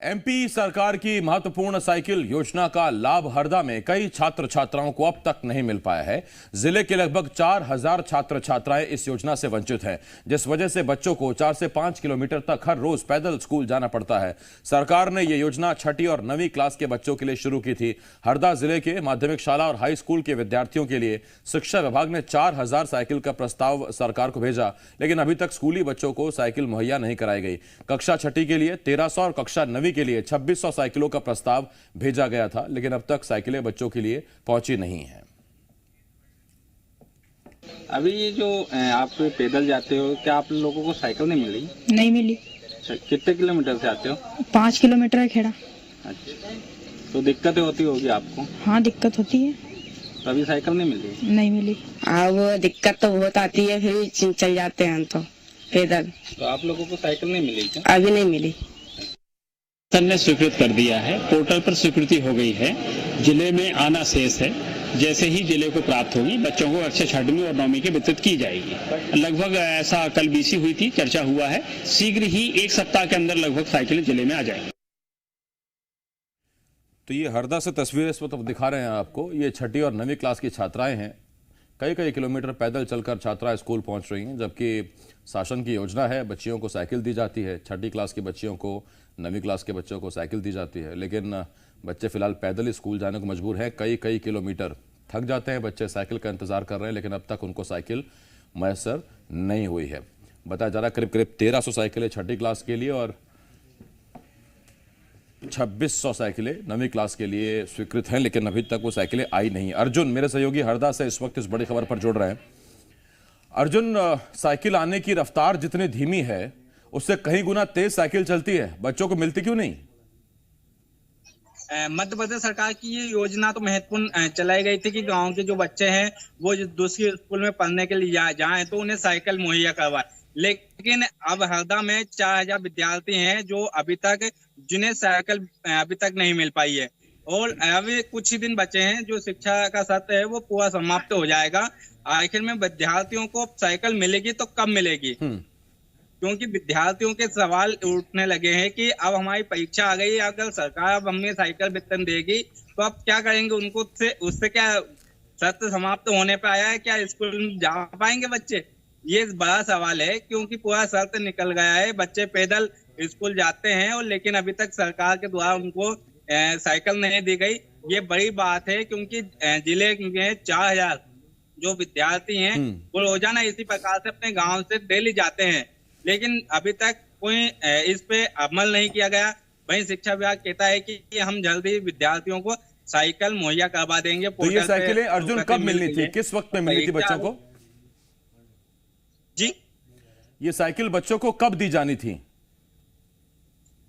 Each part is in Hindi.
एमपी सरकार की महत्वपूर्ण साइकिल योजना का लाभ हरदा में कई छात्र छात्राओं को अब तक नहीं मिल पाया है। जिले के लगभग 4000 छात्र छात्राएं इस योजना से वंचित हैं, जिस वजह से बच्चों को 4 से 5 किलोमीटर तक हर रोज पैदल स्कूल जाना पड़ता है। सरकार ने यह योजना 6ठी और 9वीं क्लास के बच्चों के लिए शुरू की थी। हरदा जिले के माध्यमिक शाला और हाई स्कूल के विद्यार्थियों के लिए शिक्षा विभाग ने 4000 साइकिल का प्रस्ताव सरकार को भेजा, लेकिन अभी तक स्कूली बच्चों को साइकिल मुहैया नहीं कराई गई। कक्षा 6ठी के लिए 1300 और कक्षा 9वीं के लिए 2600 साइकिलों का प्रस्ताव भेजा गया था, लेकिन अब तक साइकिलें बच्चों के लिए पहुंची नहीं हैं। अभी ये जो आप पैदल जाते हो, क्या आप लोगों को साइकिल नहीं मिली? नहीं मिली। कितने किलोमीटर से आते हो? 5 किलोमीटर है खेड़ा। अच्छा, तो दिक्कतें होती होगी आपको? हाँ, दिक्कत होती है। तो अभी साइकिल नहीं मिली? नहीं मिली। अब दिक्कत तो बहुत आती है, फिर चल जाते हैं तो पैदल। तो आप लोगों को साइकिल नहीं मिली क्या? अभी नहीं मिली। सर ने स्वीकृत कर दिया है, पोर्टल पर स्वीकृति हो गई है। जिले में आना शेष है। जैसे ही जिले को प्राप्त होगी, बच्चों को कक्षा 6वीं और 9वीं की वितरित की जाएगी। लगभग ऐसा कल बीसी हुई थी, चर्चा हुआ है। शीघ्र ही 1 सप्ताह के अंदर लगभग साइकिलें जिले में आ जाएंगी। तो ये हरदा से तस्वीरें इस वक्त दिखा रहे हैं आपको। ये 6ठी और 9वीं क्लास की छात्राएं हैं। कई किलोमीटर पैदल चलकर छात्राएं स्कूल पहुंच रही हैं, जबकि शासन की योजना है बच्चियों को साइकिल दी जाती है। 6ठी क्लास की बच्चियों को, 9वीं क्लास के बच्चों को साइकिल दी जाती है, लेकिन बच्चे फिलहाल पैदल ही स्कूल जाने को मजबूर हैं। कई किलोमीटर थक जाते हैं बच्चे, साइकिल का इंतजार कर रहे हैं, लेकिन अब तक उनको साइकिल मैसर नहीं हुई है। बताया जा रहा है करीब 1300 साइकिलें 6ठी क्लास के लिए और 2600 साइकिलें 9वीं क्लास के लिए स्वीकृत हैं, लेकिन अभी तक वो साइकिलें आई नहीं। अर्जुन मेरे सहयोगी हरदा से इस वक्त इस बड़ी खबर पर जुड़ रहे हैं। अर्जुन, साइकिल आने की रफ्तार जितनी धीमी है उससे कहीं गुना तेज साइकिल चलती है, बच्चों को मिलती क्यों नहीं? मध्य प्रदेश सरकार की ये योजना तो महत्वपूर्ण चलाई गई थी कि गांव के जो बच्चे हैं वो दूसरी स्कूल में पढ़ने के लिए जाएं तो उन्हें साइकिल मुहैया करवाए। लेकिन अब हरदा में 4000 विद्यार्थी हैं जो अभी तक जिन्हें साइकिल अभी तक नहीं मिल पाई है, और अभी कुछ ही दिन बचे हैं जो शिक्षा का सत्र है वो पूरा समाप्त हो जाएगा। आखिर में विद्यार्थियों को साइकिल मिलेगी तो कब मिलेगी? क्योंकि विद्यार्थियों के सवाल उठने लगे हैं कि अब हमारी परीक्षा आ गई, अगर सरकार अब हमें साइकिल वितरण देगी तो अब क्या करेंगे? उनको उससे क्या सत्र समाप्त होने पे आया है, क्या स्कूल में जा पाएंगे बच्चे? ये बड़ा सवाल है, क्योंकि पूरा सत्र निकल गया है, बच्चे पैदल स्कूल जाते हैं और लेकिन अभी तक सरकार के द्वारा उनको साइकिल नहीं दी गई। ये बड़ी बात है, क्योंकि जिले में 4000 जो विद्यार्थी हैं वो रोजाना इसी प्रकार से अपने गाँव से दिल्ली जाते हैं, लेकिन अभी तक कोई इस पे अमल नहीं किया गया। वहीं शिक्षा विभाग कहता है कि हम जल्दी विद्यार्थियों को साइकिल मुहैया करवा देंगे। तो ये साइकिलें अर्जुन कब मिलनी थी, किस वक्त में मिलनी थी बच्चों को? जी, ये साइकिल बच्चों को कब दी जानी थी?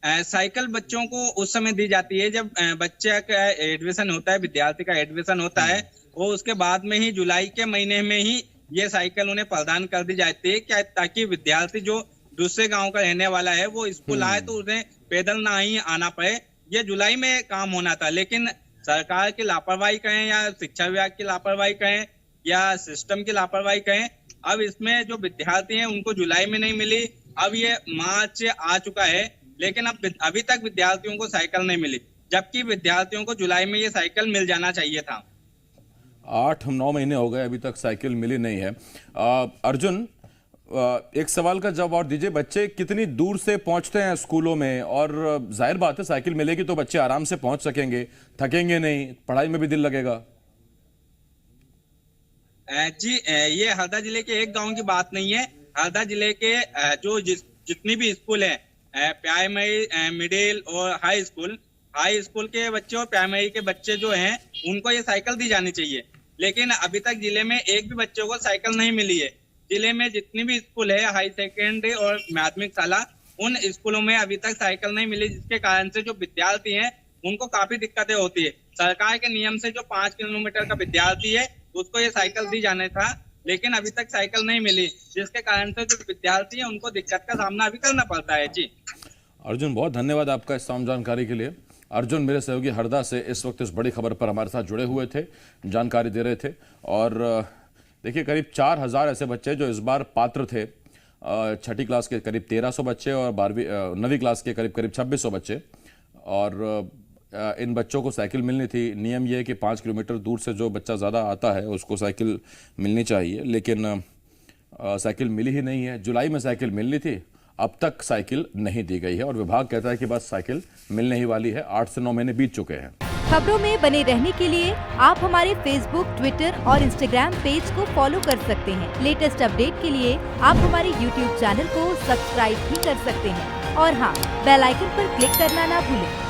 साइकिल बच्चों को उस समय दी जाती है जब बच्चे का एडमिशन होता है, विद्यार्थी का एडमिशन होता है, और उसके बाद में ही जुलाई के महीने में ही ये साइकिल उन्हें प्रदान कर दी जाती है, क्या ताकि विद्यार्थी जो दूसरे गांव का रहने वाला है वो स्कूल आए तो उन्हें पैदल ना ही आना पड़े। ये जुलाई में काम होना था, लेकिन सरकार की लापरवाही कहें या शिक्षा विभाग की लापरवाही कहें या सिस्टम की लापरवाही कहें, अब इसमें जो विद्यार्थी हैं उनको जुलाई में नहीं मिली। अब ये मार्च आ चुका है, लेकिन अब अभी तक विद्यार्थियों को साइकिल नहीं मिली, जबकि विद्यार्थियों को जुलाई में ये साइकिल मिल जाना चाहिए था। 8-9 महीने हो गए, अभी तक साइकिल मिली नहीं है। अर्जुन, एक सवाल का जवाब और दीजिए, बच्चे कितनी दूर से पहुंचते हैं स्कूलों में? और जाहिर बात है साइकिल मिलेगी तो बच्चे आराम से पहुंच सकेंगे, थकेंगे नहीं, पढ़ाई में भी दिल लगेगा। जी, ये हरदा जिले के एक गांव की बात नहीं है। हरदा जिले के जो जितनी भी स्कूल है, प्राइमरी, मिडिल और हाई स्कूल के बच्चे और प्राइमरी के बच्चे जो हैं उनको ये साइकिल दी जानी चाहिए, लेकिन अभी तक जिले में एक भी बच्चों को साइकिल नहीं मिली है। जिले में जितनी भी स्कूल है, हाई सेकेंडरी और माध्यमिक शाला, उन स्कूलों में अभी तक साइकिल नहीं मिली, जिसके कारण से जो विद्यार्थी हैं उनको काफी दिक्कतें होती है। सरकार के नियम से जो 5 किलोमीटर का विद्यार्थी है उसको ये साइकिल दी जाने था, लेकिन अभी तक साइकिल नहीं मिली, जिसके कारण से जो विद्यार्थी है उनको दिक्कत का सामना अभी करना पड़ता है। जी अर्जुन, बहुत धन्यवाद आपका इस तमाम जानकारी के लिए। अर्जुन मेरे सहयोगी हरदा से इस वक्त इस बड़ी खबर पर हमारे साथ जुड़े हुए थे, जानकारी दे रहे थे। और देखिए, करीब 4000 ऐसे बच्चे जो इस बार पात्र थे। 6ठी क्लास के करीब 1300 बच्चे और 9वीं क्लास के करीब 2600 बच्चे और इन बच्चों को साइकिल मिलनी थी। नियम ये है कि 5 किलोमीटर दूर से जो बच्चा ज़्यादा आता है उसको साइकिल मिलनी चाहिए, लेकिन साइकिल मिली ही नहीं है। जुलाई में साइकिल मिलनी थी, अब तक साइकिल नहीं दी गई है और विभाग कहता है कि बस साइकिल मिलने ही वाली है। 8 से 9 महीने बीत चुके हैं। खबरों में बने रहने के लिए आप हमारे फेसबुक, ट्विटर और इंस्टाग्राम पेज को फॉलो कर सकते हैं। लेटेस्ट अपडेट के लिए आप हमारे यूट्यूब चैनल को सब्सक्राइब भी कर सकते हैं और हाँ, बेल आइकन पर क्लिक करना ना भूलें।